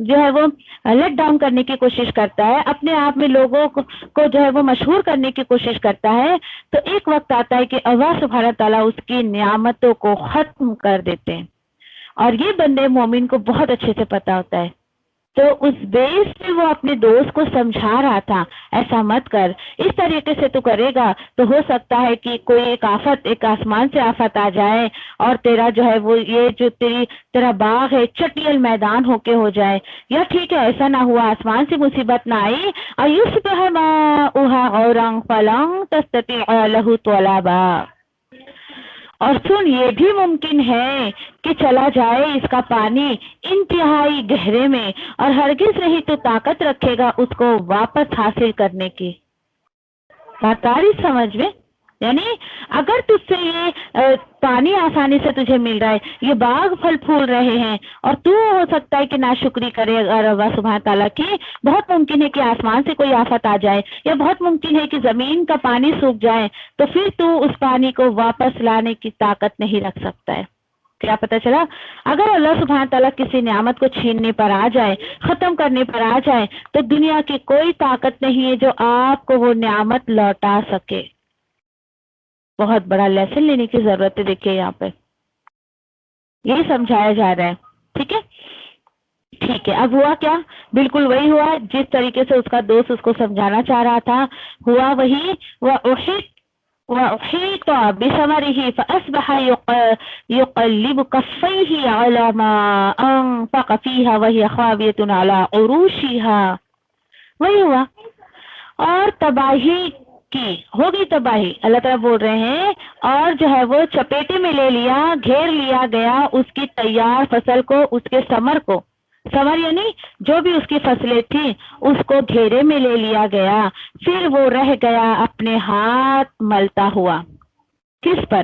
جو ہے وہ لیٹ ڈاؤن کرنے کی کوشش کرتا ہے، اپنے آپ میں لوگوں کو جو ہے وہ مشہور کرنے کی کوشش کرتا ہے، تو ایک وقت آتا ہے کہ اللہ سبحانہ تعالیٰ اس کی نعمتوں کو ختم کر دیتے ہیں، اور یہ بندے مومن کو بہت اچھے سے پتا ہوتا ہے۔ تو اس بیس پہ وہ اپنے دوست کو سمجھا رہا تھا، ایسا مت کر، اس طریقے سے تو کرے گا تو ہو سکتا ہے کہ کوئی ایک آسمان سے آفت آ جائے اور تیرا جو ہے وہ یہ جو تیرا باغ ہے چٹیل میدان ہو کے ہو جائے، یا ٹھیک ہے ایسا نہ ہوا، آسمان سے مصیبت نہ آئی، ایصبح ماؤها غورا فلن تستطيع له طلبا۔ اور سن، یہ بھی ممکن ہے کہ چلا جائے اس کا پانی انتہائی گہرے میں اور ہرگز نہیں تو طاقت رکھے گا اس کو واپس حاصل کرنے کی۔ بات آ رہی سمجھ میں؟ یعنی اگر تجھ سے یہ پانی آسانی سے تجھے مل رہا ہے، یہ باغ پھل پھول رہے ہیں، اور تو ہو سکتا ہے کہ ناشکری کرے اگر اللہ سبحانہ تعالیٰ کی، بہت ممکن ہے کہ آسمان سے کوئی آفت آ جائے، یا بہت ممکن ہے کہ زمین کا پانی سوکھ جائے، تو پھر تو اس پانی کو واپس لانے کی طاقت نہیں رکھ سکتا ہے۔ کیا پتہ چلا؟ اگر اللہ سبحانہ تعالیٰ کسی نعمت کو چھیننے پر آ جائے، ختم کرنے پر آ جائے، تو دنیا کی کوئی طاقت نہیں ہے جو آپ کو وہ نعمت لوٹا سکے۔ بہت بڑا لیسن لینے کی ضرورت ہے۔ دیکھیے یہاں پہ یہی سمجھایا جا رہا ہے، ٹھیک ہے؟ ٹھیک ہے، اب ہوا کیا؟ بالکل وہی ہوا جس طریقے سے اس کا دوست اس کو سمجھانا چاہ رہا تھا، ہوا وہی۔ وَأُحِيطَ بِثَمَرِهِ فَأَصْبَحَ يُقَلِّبُ كَفَّيْهِ عَلَى مَا أَنفَقَ فِيهَا وَهِيَ خَاوِيَةٌ عَلَى عُرُوشِهَا۔ وہی ہوا، اور تباہی کی ہوگی، تباہی اللہ تعالیٰ بول رہے ہیں، اور جو ہے وہ چپیٹے میں لے لیا، گھیر لیا گیا اس کی تیار فصل کو، اس کے ثمر کو، ثمر یعنی جو بھی اس کی فصلیں تھیں اس کو گھیرے میں لے لیا گیا، پھر وہ رہ گیا اپنے ہاتھ ملتا ہوا۔ کس پر؟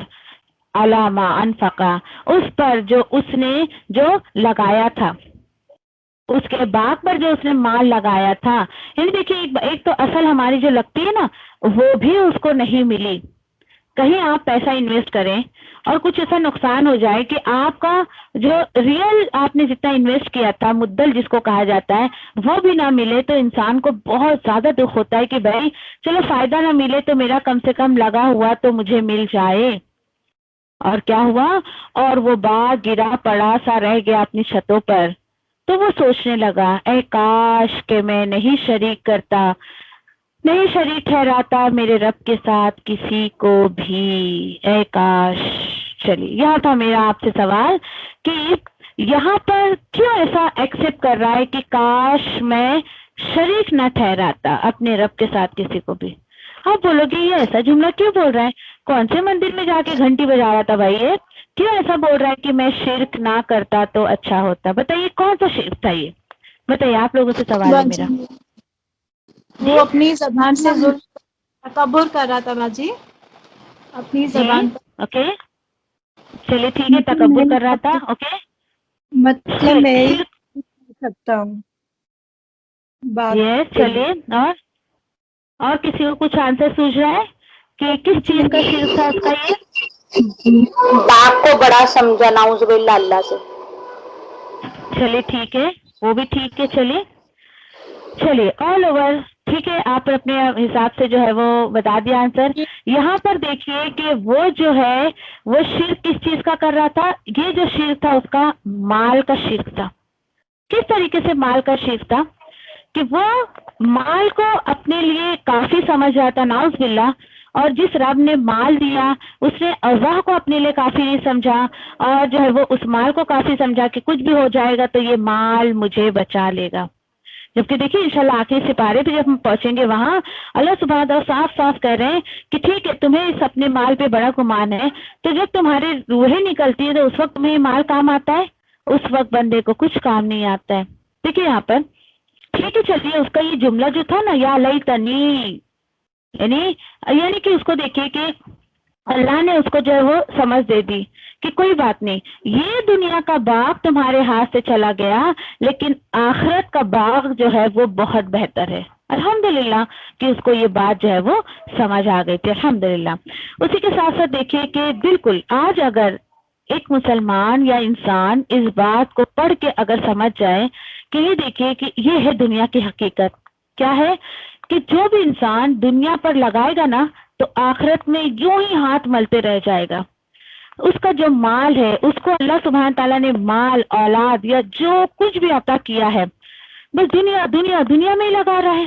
علامہ انفقا، اس پر جو اس نے جو لگایا تھا، اس کے باغ پر جو اس نے مال لگایا تھا۔ یعنی دیکھیے ایک تو اصل ہماری جو لگتی ہے نا وہ بھی اس کو نہیں ملی۔ کہیں آپ پیسہ انویسٹ کریں اور کچھ ایسا نقصان ہو جائے کہ آپ کا جو ریئل آپ نے جتنا انویسٹ کیا تھا، مدل جس کو کہا جاتا ہے، وہ بھی نہ ملے، تو انسان کو بہت زیادہ دکھ ہوتا ہے کہ بھائی چلو فائدہ نہ ملے تو میرا کم سے کم لگا ہوا تو مجھے مل جائے۔ اور کیا ہوا؟ اور وہ باغ گرا پڑا سا رہ گیا اپنی چھتوں پر۔ تو وہ سوچنے لگا، اے کاش کہ میں نہیں شریک کرتا، نہیں شریک ٹھہراتا میرے رب کے ساتھ کسی کو بھی، اے کاش۔ چلیے یہاں تھا میرا آپ سے سوال کہ یہاں پر کیوں ایسا ایکسپٹ کر رہا ہے کہ کاش میں شریک نہ ٹھہراتا اپنے رب کے ساتھ کسی کو بھی؟ آپ بولو گے یہ ایسا جملہ کیوں بول رہا ہے؟ کون سے مندر میں جا کے گھنٹی بجا رہا تھا بھائی؟ یہ کیوں ایسا بول رہا ہے کہ میں شرک نہ کرتا تو اچھا ہوتا؟ بتائیے کون سا شرک تھا یہ؟ بتائیے، آپ لوگوں سے سوال ہے میرا. وہ اپنی زبان سے تکبر کر رہا تھا باجی، اپنی جی زبان پر. اوکے، چلیے ٹھیک ہے، تکبر کر رہا تھا. اوکے، مطلب میں ہی کر سکتا ہوں بات یس، کے چلیے. اور کسی کو کچھ آنسر سوچ رہا ہے کہ کس چیز کا شرک تھا اس کا؟ یہ باپ کو بڑا سمجھا، نعوذ باللہ اللہ سے. چلیے ٹھیک ہے، وہ بھی ٹھیک ہے. چلیے آل اوور ٹھیک ہے، آپ اپنے حساب سے جو ہے وہ بتا دیا آنسر. یہاں پر دیکھیے کہ وہ جو ہے وہ شرک کس چیز کا کر رہا تھا. یہ جو شرک تھا اس کا مال کا شرک تھا. کس طریقے سے مال کا شرک تھا کہ وہ مال کو اپنے لیے کافی سمجھ رہا تھا، نعوذ باللہ. اور جس رب نے مال دیا اس نے اللہ کو اپنے لیے کافی نہیں سمجھا، اور جو ہے وہ اس مال کو کافی سمجھا کہ کچھ بھی ہو جائے گا تو یہ مال مجھے بچا لے گا. جبکہ دیکھیے انشاءاللہ آخری سپارے پہ جب ہم پہنچیں گے وہاں اللہ سبحانہ وتعالی صاف صاف کہہ رہے ہیں کہ ٹھیک ہے تمہیں اس اپنے مال پہ بڑا گمان ہے، تو جب تمہاری روحیں نکلتی ہے تو اس وقت تمہیں یہ مال کام آتا ہے؟ اس وقت بندے کو کچھ کام نہیں آتا ہے. دیکھیے یہاں پر ٹھیک ہے، چلیے اس کا یہ جملہ جو تھا نا، یا لیتنی، یعنی کہ اس کو دیکھیے کہ اللہ نے اس کو جو ہے وہ سمجھ دے دی کہ کوئی بات نہیں، یہ دنیا کا باغ تمہارے ہاتھ سے چلا گیا لیکن آخرت کا باغ جو ہے وہ بہت بہتر ہے. الحمدللہ کہ اس کو یہ بات جو ہے وہ سمجھ آ گئی تھی، الحمدللہ. اسی کے ساتھ ساتھ دیکھیے کہ بالکل آج اگر ایک مسلمان یا انسان اس بات کو پڑھ کے اگر سمجھ جائے کہ یہ دیکھیے کہ یہ ہے دنیا کی حقیقت، کیا ہے کہ جو بھی انسان دنیا پر لگائے گا نا تو آخرت میں یوں ہی ہاتھ ملتے رہ جائے گا. اس کا جو مال ہے اس کو اللہ سبحانہ تعالیٰ نے مال، اولاد یا جو کچھ بھی عطا کیا ہے بس دنیا دنیا دنیا میں ہی لگا رہا ہے.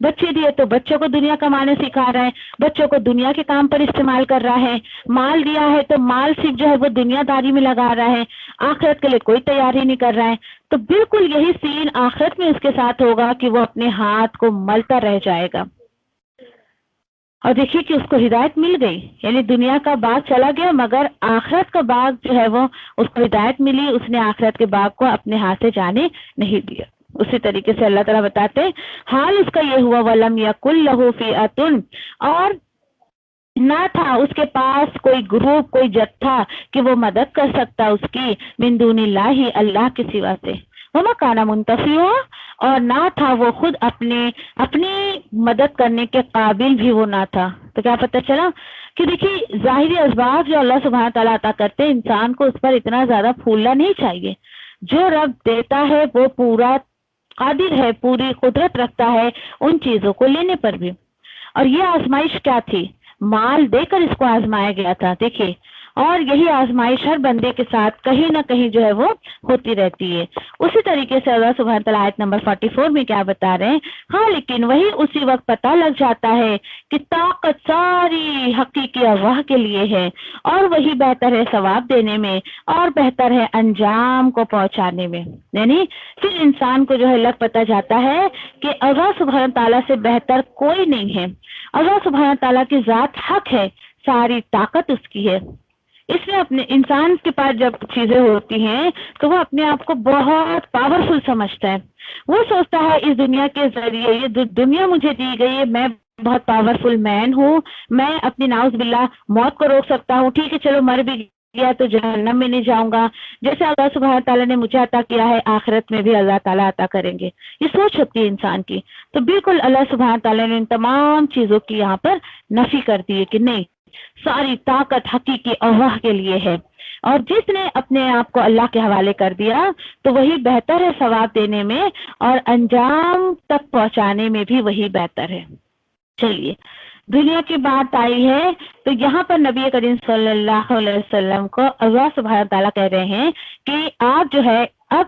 بچے دیے تو بچوں کو دنیا کمانے سکھا رہا ہے، بچوں کو دنیا کے کام پر استعمال کر رہا ہے. مال دیا ہے تو مال صرف جو ہے وہ دنیا داری میں لگا رہا ہے، آخرت کے لیے کوئی تیاری نہیں کر رہا ہے. تو بالکل یہی سین آخرت میں اس کے ساتھ ہوگا کہ وہ اپنے ہاتھ کو ملتا رہ جائے گا. اور دیکھیے کہ اس کو ہدایت مل گئی، یعنی دنیا کا باغ چلا گیا مگر آخرت کا باغ جو ہے وہ اس کو ہدایت ملی، اس نے آخرت کے باغ کو اپنے ہاتھ سے جانے نہیں دیا. اسی طریقے سے اللہ تعالیٰ بتاتے ہیں حال اس کا یہ ہوا وَلَمْ يَكُنْ لَهُ فِئَةٌ، اور نہ تھا اس کے پاس کوئی گروپ، کوئی جتھا کہ وہ مدد کر سکتا اس کی من دون اللہ، اللہ کے سوا سے. وَمَا كَانَ مُنْتَصِرًا، اور نہ تھا وہ خود اپنی مدد کرنے کے قابل بھی وہ نہ تھا. تو کیا پتہ چلا کہ دیکھیے ظاہری اسباب جو اللہ سبحانہ تعالیٰ عطا کرتے ہیں انسان کو اس پر اتنا زیادہ پھولنا نہیں چاہیے. جو رب دیتا ہے وہ پورا قادر ہے، پوری قدرت رکھتا ہے ان چیزوں کو لینے پر بھی. اور یہ آزمائش کیا تھی؟ مال دے کر اس کو آزمایا گیا تھا. دیکھیے اور یہی آزمائش ہر بندے کے ساتھ کہیں نہ کہیں جو ہے وہ ہوتی رہتی ہے. اسی طریقے سے اللہ سبحانہ تعالیٰ آیت نمبر 44 میں کیا بتا رہے ہیں؟ ہاں لیکن وہی اسی وقت پتہ لگ جاتا ہے کہ طاقت ساری حقیقی اللہ کے لیے ہے، اور وہی بہتر ہے ثواب دینے میں اور بہتر ہے انجام کو پہنچانے میں. یعنی پھر انسان کو جو ہے لگ پتہ جاتا ہے کہ اللہ سبحانہ تعالیٰ سے بہتر کوئی نہیں ہے. اللہ سبحانہ تعالیٰ کی ذات حق ہے، ساری طاقت اس کی ہے. اس میں اپنے انسان کے پاس جب چیزیں ہوتی ہیں تو وہ اپنے آپ کو بہت پاورفل سمجھتا ہے. وہ سوچتا ہے اس دنیا کے ذریعے یہ دنیا مجھے دی گئی ہے، میں بہت پاورفل مین ہوں، میں اپنی نعوذ باللہ موت کو روک سکتا ہوں. ٹھیک ہے چلو مر بھی گیا تو جہنم میں نہیں جاؤں گا، جیسے اللہ سبحانہ تعالیٰ نے مجھے عطا کیا ہے آخرت میں بھی اللہ تعالیٰ عطا کریں گے. یہ سوچ ہوتی ہے انسان کی. تو بالکل اللہ سبحانہ تعالیٰ نے ان تمام چیزوں کی یہاں پر نفی کر دی ہے کہ نہیں، ساری طاقت حقیقی اللہ کے لیے ہے، اور جس نے اپنے آپ کو اللہ کے حوالے کر دیا تو وہی بہتر ہے ثواب دینے میں اور انجام تک پہنچانے میں بھی وہی بہتر ہے. چلیے دنیا کی بات آئی ہے تو یہاں پر نبی کریم صلی اللہ علیہ وسلم کو اللہ سبحانہ تعالیٰ کہہ رہے ہیں کہ آپ جو ہے اب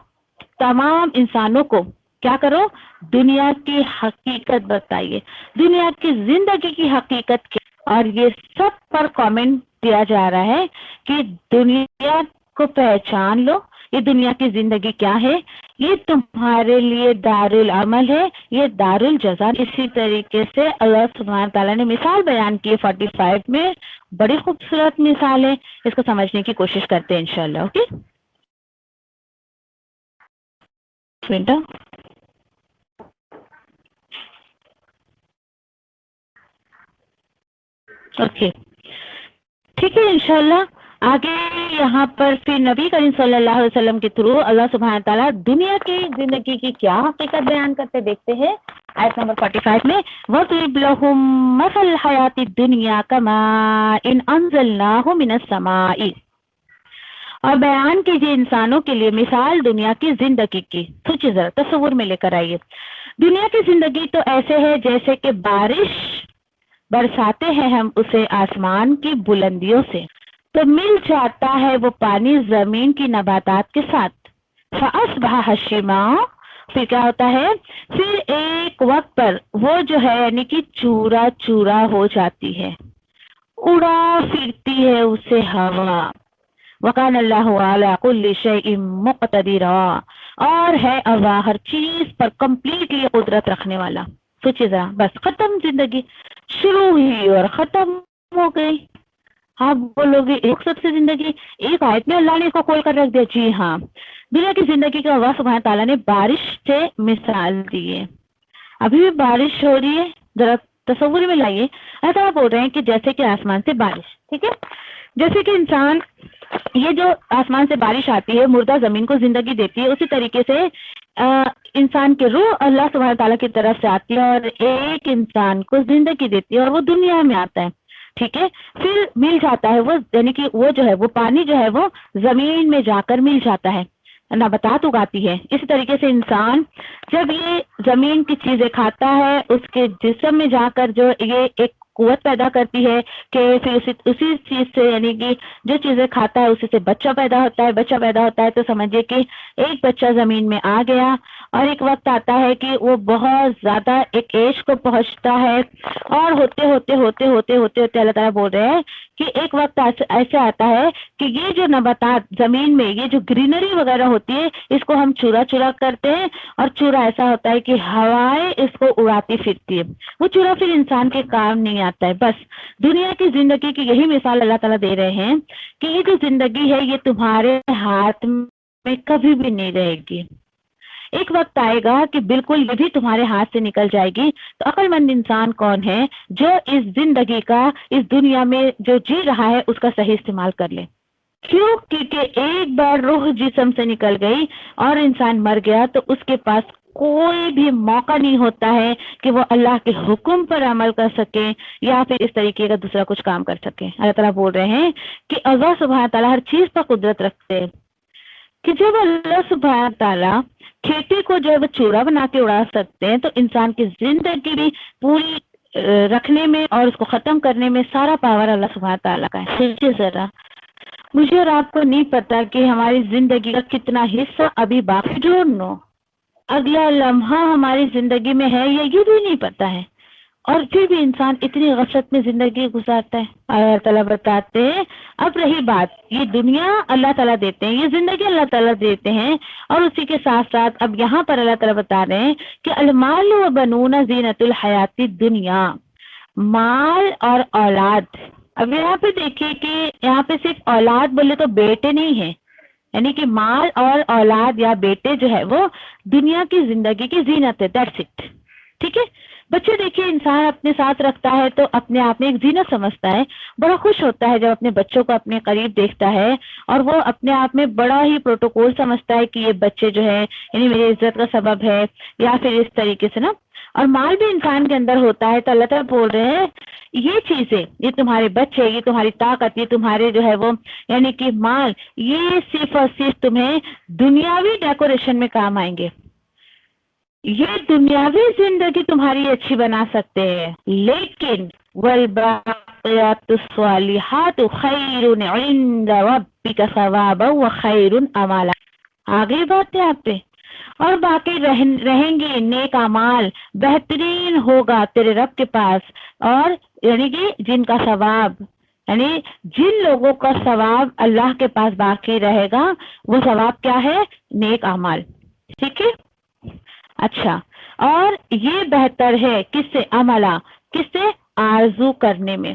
تمام انسانوں کو کیا کرو، دنیا کی حقیقت بتائیے، دنیا کی زندگی کی حقیقت کیا. اور یہ سب پر کامنٹ دیا جا رہا ہے کہ دنیا کو پہچان لو، یہ دنیا کی زندگی کیا ہے، یہ تمہارے لیے دار العمل ہے، یہ دار الجزا. اسی طریقے سے اللہ سبحانہ تعالیٰ نے مثال بیان کی 45 میں بڑی خوبصورت مثال ہے، اس کو سمجھنے کی کوشش کرتے ہیں انشاءاللہ. اوکے بیٹا. اوکے ٹھیک ہے انشاءاللہ. آگے یہاں پر پھر نبی کریم صلی اللہ علیہ وسلم کے تھرو اللہ سبحانہ تعالیٰ دنیا کی زندگی کی کیا حقیقت بیان کرتے دیکھتے ہیں. آیت نمبر 45 میں وَضْرِبْ لَهُم مَثَلَ الْحَيَاةِ الدُّنْيَا كَمَاءٍ أَنزَلْنَاهُ مِنَ السَّمَاءِ، اور بیان کیجیے انسانوں کے لیے مثال دنیا کی زندگی کی. سوچیے ذرا، تصور میں لے کر آئیے. دنیا کی زندگی تو ایسے ہے جیسے کہ بارش برساتے ہیں ہم اسے آسمان کی بلندیوں سے، تو مل جاتا ہے وہ پانی زمین کی نباتات کے ساتھ. فَأَصْبَحَ هَشِيمًا، پھر کیا ہوتا ہے، پھر ایک وقت پر وہ جو ہے یعنی کہ چورا چورا ہو جاتی ہے، اڑا پھرتی ہے اسے ہوا. وَقَانَ اللَّهُ عَلَى كُلِّ شَيْءٍ مُقْتَدِرًا، اور ہے اللہ ہر چیز پر کمپلیٹلی قدرت رکھنے والا. سوچیے ذرا، بس ختم زندگی، شروع ہوئی اور ختم ہو گئی. آپ بولو گے ایک سب سے زندگی ایک آیت میں اللہ نے اس کو کھول کر رکھ دیا. جی ہاں، دنیا کی زندگی کا اللہ سبحانہ تعالیٰ نے بارش سے مثال دی ہے. ابھی بھی بارش ہو رہی ہے، ذرا تصور میں لائیے. ایسا بول رہے ہیں کہ جیسے کہ آسمان سے بارش، ٹھیک ہے، جیسے کہ انسان، یہ جو آسمان سے بارش آتی ہے مردہ زمین کو زندگی دیتی ہے، اسی طریقے سے انسان کے روح اللہ سبحانہ تعالیٰ کی طرف سے آتی ہے اور ایک انسان کو زندگی دیتی ہے اور وہ دنیا میں آتا ہے. ٹھیک ہے، پھر مل جاتا ہے وہ، یعنی کہ وہ جو ہے وہ پانی جو ہے وہ زمین میں جا کر مل جاتا ہے، نباتات اگاتی ہے. اسی طریقے سے انسان جب یہ زمین کی چیزیں کھاتا ہے، اس کے جسم میں جا کر جو یہ ایک قوت پیدا کرتی ہے کہ پھر اسی چیز سے، یعنی کہ جو چیزیں کھاتا ہے اسی سے بچہ پیدا ہوتا ہے. بچہ پیدا ہوتا ہے تو سمجھے کہ ایک بچہ زمین میں آ گیا، اور ایک وقت آتا ہے کہ وہ بہت زیادہ ایک ایج کو پہنچتا ہے، اور ہوتے ہوتے ہوتے ہوتے ہوتے ہوتے اللہ تعالیٰ بول رہے ہیں کہ ایک وقت ایسے آتا ہے کہ یہ جو نباتات زمین میں، یہ جو گرینری وغیرہ ہوتی ہے، اس کو ہم چورا چورا کرتے ہیں، اور چورا ایسا ہوتا ہے کہ ہوائیں اس کو اڑاتی پھرتی ہے. وہ چورا پھر انسان کے کام نہیں آتا ہے. بس دنیا کی زندگی کی یہی مثال اللہ تعالیٰ دے رہے ہیں کہ یہ جو زندگی ہے یہ تمہارے ہاتھ میں کبھی بھی نہیں رہے گی. ایک وقت آئے گا کہ بالکل یہ بھی تمہارے ہاتھ سے نکل جائے گی. تو عقل مند انسان کون ہے جو اس زندگی کا، اس دنیا میں جو جی رہا ہے، اس کا صحیح استعمال کر لے. کیوں؟ کیونکہ ایک بار روح جسم سے نکل گئی اور انسان مر گیا تو اس کے پاس کوئی بھی موقع نہیں ہوتا ہے کہ وہ اللہ کے حکم پر عمل کر سکے یا پھر اس طریقے کا دوسرا کچھ کام کر سکے. اللہ تعالیٰ بول رہے ہیں کہ اللہ سبحانہ تعالیٰ ہر چیز پر قدرت رکھتے ہیں، کہ جب اللہ سبحانہ تعالیٰ کھیتی کو جو ہے وہ چورا بنا کے اڑا سکتے ہیں، تو انسان کی زندگی بھی پوری رکھنے میں اور اس کو ختم کرنے میں سارا پاور اللہ سبحانہ تعالیٰ کا ہے. سوچیے ذرا، مجھے اور آپ کو نہیں پتا کہ ہماری زندگی کا کتنا حصہ ابھی باقی ڈھونڈو، اگلا لمحہ ہماری زندگی میں ہے یا یہ بھی نہیں پتا ہے، اور پھر بھی انسان اتنی غفلت میں زندگی گزارتا ہے. اللہ تعالیٰ بتاتے ہیں، اب رہی بات، یہ دنیا اللہ تعالیٰ دیتے ہیں، یہ زندگی اللہ تعالیٰ دیتے ہیں، اور اسی کے ساتھ ساتھ اب یہاں پر اللہ تعالیٰ بتا رہے ہیں کہ المال و بنون زینت الحیات الدنیا، مال اور اولاد. اب یہاں پہ دیکھیے کہ یہاں پہ صرف اولاد بولے تو بیٹے نہیں ہیں، یعنی کہ مال اور اولاد یا بیٹے جو ہے وہ دنیا کی زندگی کی زینت ہے. That's it. ٹھیک ہے، بچے دیکھیے انسان اپنے ساتھ رکھتا ہے تو اپنے آپ میں ایک زینت سمجھتا ہے، بڑا خوش ہوتا ہے جب اپنے بچوں کو اپنے قریب دیکھتا ہے، اور وہ اپنے آپ میں بڑا ہی پروٹوکول سمجھتا ہے کہ یہ بچے جو ہے یعنی میری عزت کا سبب ہے، یا پھر اس طریقے سے نا. اور مال بھی انسان کے اندر ہوتا ہے. تو اللہ تعالیٰ بول رہے ہیں یہ چیزیں، یہ تمہارے بچے، یہ تمہاری طاقت، یہ تمہارے جو ہے وہ یعنی کہ مال، یہ صرف اور صرف تمہیں دنیاوی ڈیکوریشن میں کام آئیں گے، یہ دنیاوی زندگی تمہاری اچھی بنا سکتے ہیں، لیکن والباقیات الصالحات خیر عند ربک ثوابا وخیر امالا. آگے بات ہے آپ پہ، اور باقی رہیں گے نیک اعمال، بہترین ہوگا تیرے رب کے پاس، اور یعنی کہ جن کا ثواب، یعنی جن لوگوں کا ثواب اللہ کے پاس باقی رہے گا، وہ ثواب کیا ہے؟ نیک اعمال. ٹھیک ہے، اچھا، اور یہ بہتر ہے کس سے؟ عملہ، کس سے؟ آرزو کرنے میں.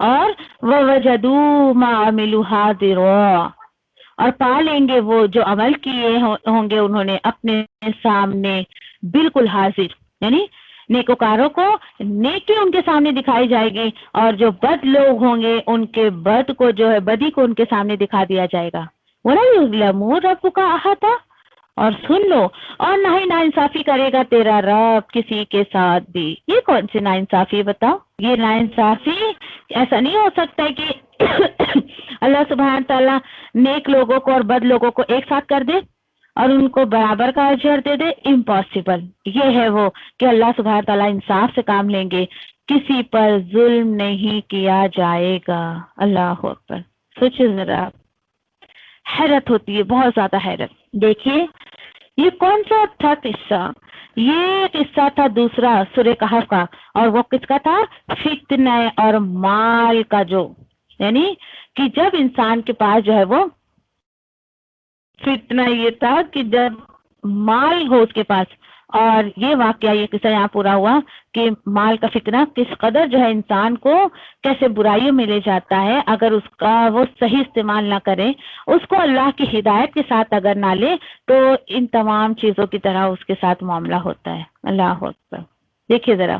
اور وَوَجَدُوا مَا عَمِلُوا حَاضِرًا، اور پا لیں گے وہ جو عمل کیے ہوں گے انہوں نے اپنے سامنے بالکل حاضر، یعنی نیکوکاروں کو نیکی ان کے سامنے دکھائی جائے گی، اور جو بد لوگ ہوں گے ان کے بد کو جو ہے بدی کو ان کے سامنے دکھا دیا جائے گا۔ وَلَا يُظْلَمُ رَبُّكَ أَحَدًا، اور سن لو، اور نہ ہی ناانصافی کرے گا تیرا رب کسی کے ساتھ بھی۔ یہ کون سی ناانصافی بتاؤ؟ یہ ناانصافی ایسا نہیں ہو سکتا ہے کہ اللہ سبحانہ تعالیٰ نیک لوگوں کو اور بد لوگوں کو ایک ساتھ کر دے اور ان کو برابر کا اجر دے دے، امپاسبل۔ یہ ہے وہ کہ اللہ سبحانہ تعالیٰ انصاف سے کام لیں گے، کسی پر ظلم نہیں کیا جائے گا۔ اللہ اکبر، سوچے ذرا، حیرت ہوتی ہے، بہت زیادہ حیرت۔ دیکھیے یہ کون سا تھا قصہ؟ یہ قصہ تھا دوسرا سورہ کہف کا، اور وہ کس کا تھا؟ فتنہ اور مال کا، جو یعنی کہ جب انسان کے پاس جو ہے وہ فتنہ یہ تھا کہ جب مال ہو اس کے پاس، اور یہ واقعہ یہ قصہ یہاں پورا ہوا کہ مال کا فتنہ کس قدر جو ہے انسان کو کیسے برائیوں میں لے جاتا ہے اگر اس کا وہ صحیح استعمال نہ کرے، اس کو اللہ کی ہدایت کے ساتھ اگر نہ لے تو ان تمام چیزوں کی طرح اس کے ساتھ معاملہ ہوتا ہے۔ اللہ اکبر، دیکھیے ذرا،